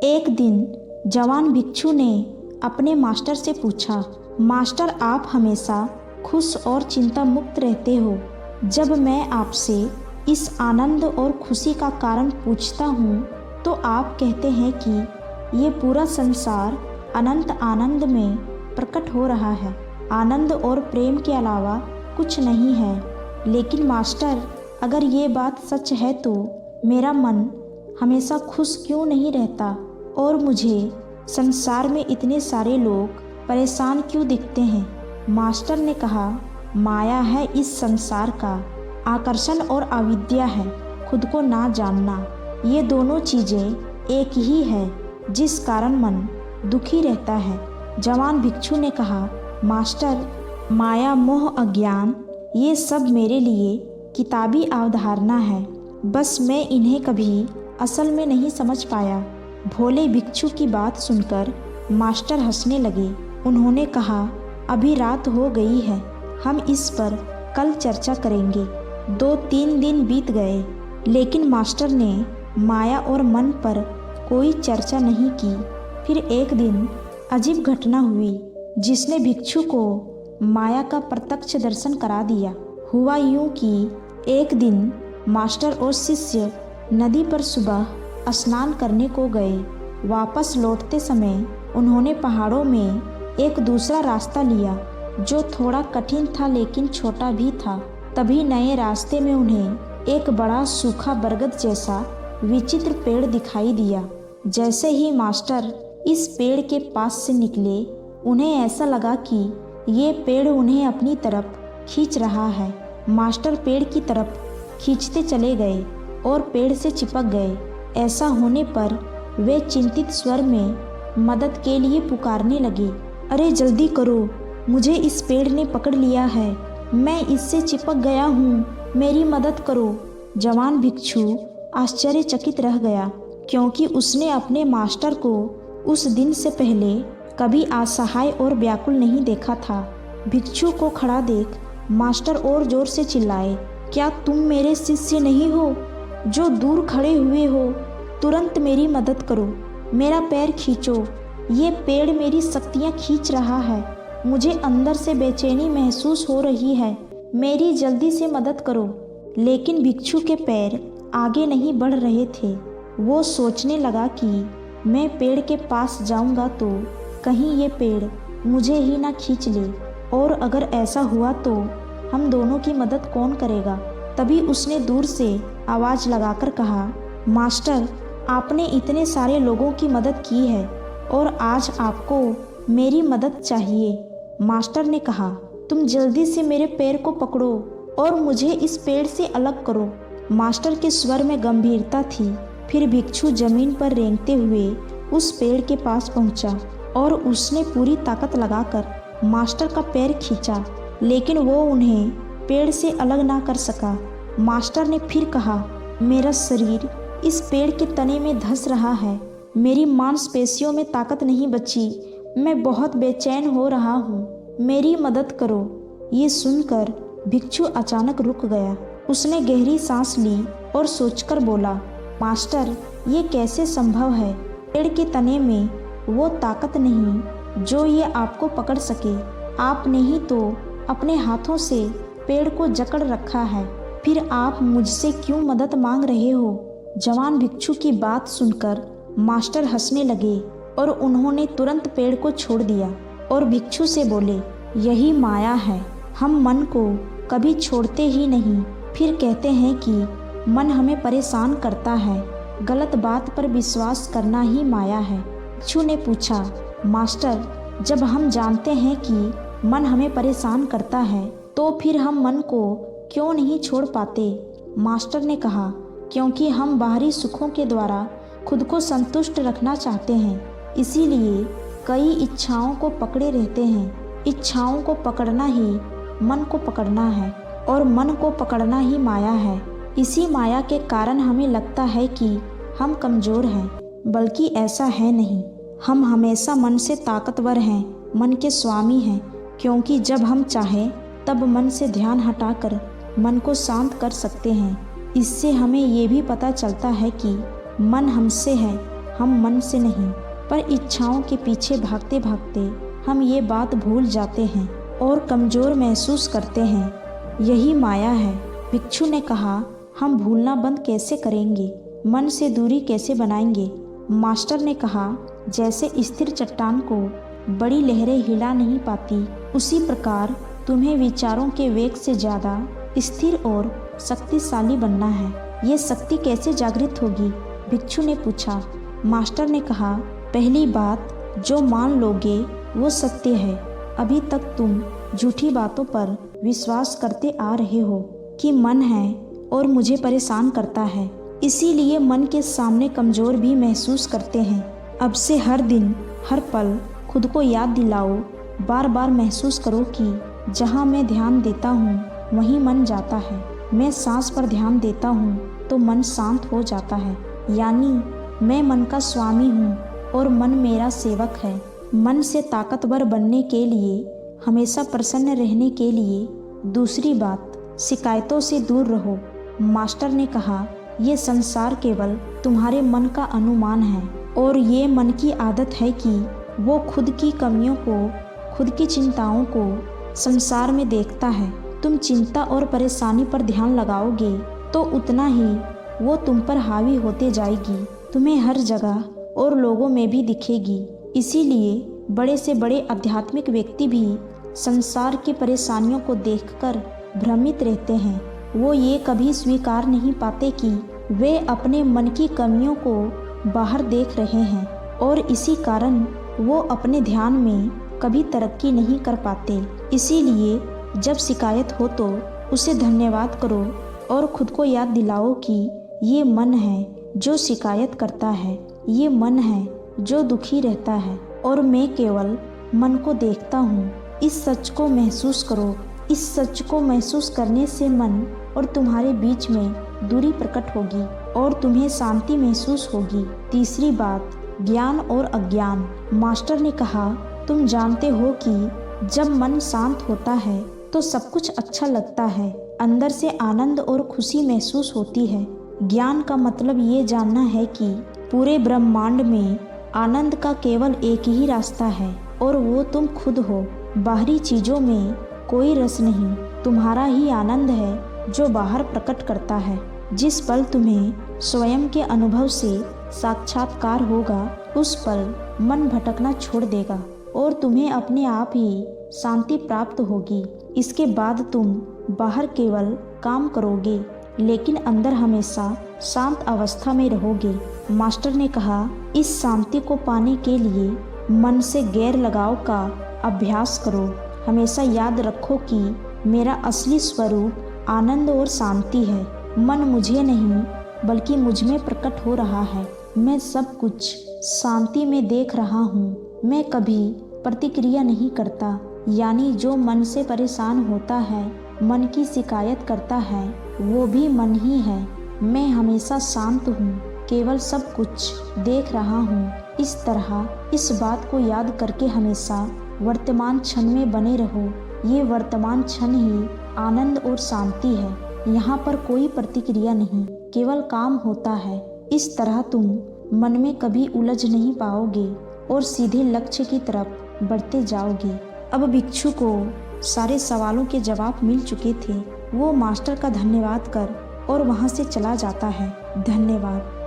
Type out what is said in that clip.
एक दिन जवान भिक्षु ने अपने मास्टर से पूछा, मास्टर आप हमेशा खुश और चिंता मुक्त रहते हो। जब मैं आपसे इस आनंद और खुशी का कारण पूछता हूँ तो आप कहते हैं कि ये पूरा संसार अनंत आनंद में प्रकट हो रहा है, आनंद और प्रेम के अलावा कुछ नहीं है। लेकिन मास्टर, अगर ये बात सच है तो मेरा मन हमेशा खुश क्यों नहीं रहता और मुझे संसार में इतने सारे लोग परेशान क्यों दिखते हैं? मास्टर ने कहा, माया है इस संसार का, आकर्षण और अविद्या है खुद को ना जानना। ये दोनों चीज़ें एक ही है जिस कारण मन दुखी रहता है। जवान भिक्षु ने कहा, मास्टर, माया मोह अज्ञान ये सब मेरे लिए किताबी अवधारणा है, बस मैं इन्हें कभी असल में नहीं समझ पाया। भोले भिक्षु की बात सुनकर मास्टर हंसने लगे। उन्होंने कहा, अभी रात हो गई है, हम इस पर कल चर्चा करेंगे। 2-3 दिन बीत गए लेकिन मास्टर ने माया और मन पर कोई चर्चा नहीं की। फिर एक दिन अजीब घटना हुई जिसने भिक्षु को माया का प्रत्यक्ष दर्शन करा दिया। हुआ यूं कि एक दिन मास्टर और शिष्य नदी पर सुबह स्नान करने को गए। वापस लौटते समय उन्होंने पहाड़ों में एक दूसरा रास्ता लिया जो थोड़ा कठिन था लेकिन छोटा भी था। तभी नए रास्ते में उन्हें एक बड़ा सूखा बरगद जैसा विचित्र पेड़ दिखाई दिया। जैसे ही मास्टर इस पेड़ के पास से निकले, उन्हें ऐसा लगा कि ये पेड़ उन्हें अपनी तरफ खींच रहा है। मास्टर पेड़ की तरफ खींचते चले गए और पेड़ से चिपक गए। ऐसा होने पर वे चिंतित स्वर में मदद के लिए पुकारने लगे, अरे जल्दी करो, मुझे इस पेड़ ने पकड़ लिया है, मैं इससे चिपक गया हूँ, मेरी मदद करो। जवान भिक्षु आश्चर्यचकित रह गया क्योंकि उसने अपने मास्टर को उस दिन से पहले कभी असहाय और व्याकुल नहीं देखा था। भिक्षु को खड़ा देख मास्टर और जोर से चिल्लाए, क्या तुम मेरे शिष्य नहीं हो जो दूर खड़े हुए हो? तुरंत मेरी मदद करो, मेरा पैर खींचो, ये पेड़ मेरी शक्तियाँ खींच रहा है, मुझे अंदर से बेचैनी महसूस हो रही है, मेरी जल्दी से मदद करो। लेकिन भिक्षु के पैर आगे नहीं बढ़ रहे थे। वो सोचने लगा कि मैं पेड़ के पास जाऊंगा तो कहीं ये पेड़ मुझे ही ना खींच ले, और अगर ऐसा हुआ तो हम दोनों की मदद कौन करेगा? तभी उसने दूर से आवाज़ लगाकर कहा, मास्टर, आपने इतने सारे लोगों की मदद की है और आज आपको मेरी मदद चाहिए। मास्टर ने कहा, तुम जल्दी से मेरे पैर को पकड़ो और मुझे इस पेड़ से अलग करो। मास्टर के स्वर में गंभीरता थी। फिर भिक्षु जमीन पर रेंगते हुए उस पेड़ के पास पहुंचा और उसने पूरी ताकत लगाकर मास्टर का पैर खींचा, लेकिन वो उन्हें पेड़ से अलग ना कर सका। मास्टर ने फिर कहा, मेरा शरीर इस पेड़ के तने में धंस रहा है, मेरी मांसपेशियों में ताकत नहीं बची, मैं बहुत बेचैन हो रहा हूँ, मेरी मदद करो। ये सुनकर भिक्षु अचानक रुक गया। उसने गहरी सांस ली और सोचकर बोला, मास्टर, ये कैसे संभव है? पेड़ के तने में वो ताकत नहीं जो ये आपको पकड़ सके। आपने ही तो अपने हाथों से पेड़ को जकड़ रखा है, फिर आप मुझसे क्यों मदद मांग रहे हो? जवान भिक्षु की बात सुनकर मास्टर हंसने लगे और उन्होंने तुरंत पेड़ को छोड़ दिया और भिक्षु से बोले, यही माया है, हम मन को कभी छोड़ते ही नहीं, फिर कहते हैं कि मन हमें परेशान करता है। गलत बात पर विश्वास करना ही माया है। भिक्षु ने पूछा, मास्टर, जब हम जानते हैं कि मन हमें परेशान करता है तो फिर हम मन को क्यों नहीं छोड़ पाते? मास्टर ने कहा, क्योंकि हम बाहरी सुखों के द्वारा खुद को संतुष्ट रखना चाहते हैं, इसीलिए कई इच्छाओं को पकड़े रहते हैं। इच्छाओं को पकड़ना ही मन को पकड़ना है और मन को पकड़ना ही माया है। इसी माया के कारण हमें लगता है कि हम कमज़ोर हैं, बल्कि ऐसा है नहीं। हम हमेशा मन से ताकतवर हैं, मन के स्वामी हैं, क्योंकि जब हम चाहें तब मन से ध्यान हटाकर मन को शांत कर सकते हैं। इससे हमें ये भी पता चलता है कि मन हमसे है हम मन से नहीं, पर इच्छाओं के पीछे भागते भागते हम ये बात भूल जाते हैं और कमज़ोर महसूस करते हैं। यही माया है। भिक्षु ने कहा, हम भूलना बंद कैसे करेंगे, मन से दूरी कैसे बनाएंगे? मास्टर ने कहा, जैसे स्थिर चट्टान को बड़ी लहरें हिला नहीं पाती, उसी प्रकार तुम्हें विचारों के वेग से ज़्यादा स्थिर और शक्तिशाली बनना है। ये शक्ति कैसे जागृत होगी? भिक्षु ने पूछा। मास्टर ने कहा, पहली बात जो मान लोगे वो सत्य है। अभी तक तुम झूठी बातों पर विश्वास करते आ रहे हो कि मन है और मुझे परेशान करता है, इसीलिए मन के सामने कमज़ोर भी महसूस करते हैं। अब से हर दिन हर पल खुद को याद दिलाओ, बार बार महसूस करो कि जहाँ मैं ध्यान देता हूँ वहीं मन जाता है। मैं सांस पर ध्यान देता हूँ तो मन शांत हो जाता है। यानी मैं मन का स्वामी हूँ और मन मेरा सेवक है। मन से ताकतवर बनने के लिए, हमेशा प्रसन्न रहने के लिए। दूसरी बात, शिकायतों से दूर रहो। मास्टर ने कहा, ये संसार केवल तुम्हारे मन का अनुमान है और ये मन की आदत है कि वो खुद की कमियों को, खुद की चिंताओं को संसार में देखता है। तुम चिंता और परेशानी पर ध्यान लगाओगे तो उतना ही वो तुम पर हावी होते जाएगी, तुम्हें हर जगह और लोगों में भी दिखेगी। इसीलिए बड़े से बड़े आध्यात्मिक व्यक्ति भी संसार की परेशानियों को देखकर भ्रमित रहते हैं। वो ये कभी स्वीकार नहीं पाते कि वे अपने मन की कमियों को बाहर देख रहे हैं और इसी कारण वो अपने ध्यान में कभी तरक्की नहीं कर पाते। इसीलिए जब शिकायत हो तो उसे धन्यवाद करो और खुद को याद दिलाओ कि ये मन है जो शिकायत करता है, ये मन है जो दुखी रहता है और मैं केवल मन को देखता हूँ। इस सच को महसूस करो। इस सच को महसूस करने से मन और तुम्हारे बीच में दूरी प्रकट होगी और तुम्हें शांति महसूस होगी। तीसरी बात, ज्ञान और अज्ञान। मास्टर ने कहा, तुम जानते हो कि जब मन शांत होता है तो सब कुछ अच्छा लगता है, अंदर से आनंद और खुशी महसूस होती है। ज्ञान का मतलब ये जानना है कि पूरे ब्रह्मांड में आनंद का केवल एक ही रास्ता है और वो तुम खुद हो। बाहरी चीज़ों में कोई रस नहीं, तुम्हारा ही आनंद है जो बाहर प्रकट करता है। जिस पल तुम्हें स्वयं के अनुभव से साक्षात्कार होगा, उस पल मन भटकना छोड़ देगा और तुम्हें अपने आप ही शांति प्राप्त होगी। इसके बाद तुम बाहर केवल काम करोगे लेकिन अंदर हमेशा शांत अवस्था में रहोगे। मास्टर ने कहा, इस शांति को पाने के लिए मन से गैर लगाव का अभ्यास करो। हमेशा याद रखो कि मेरा असली स्वरूप आनंद और शांति है। मन मुझे नहीं बल्कि मुझ में प्रकट हो रहा है। मैं सब कुछ शांति में देख रहा हूँ। मैं कभी प्रतिक्रिया नहीं करता। यानी जो मन से परेशान होता है, मन की शिकायत करता है, वो भी मन ही है। मैं हमेशा शांत हूँ, केवल सब कुछ देख रहा हूँ। इस तरह इस बात को याद करके हमेशा वर्तमान क्षण में बने रहो। ये वर्तमान क्षण ही आनंद और शांति है। यहाँ पर कोई प्रतिक्रिया नहीं, केवल काम होता है। इस तरह तुम मन में कभी उलझ नहीं पाओगे और सीधे लक्ष्य की तरफ बढ़ते जाओगे। अब भिक्षु को सारे सवालों के जवाब मिल चुके थे। वो मास्टर का धन्यवाद कर और वहाँ से चला जाता है। धन्यवाद।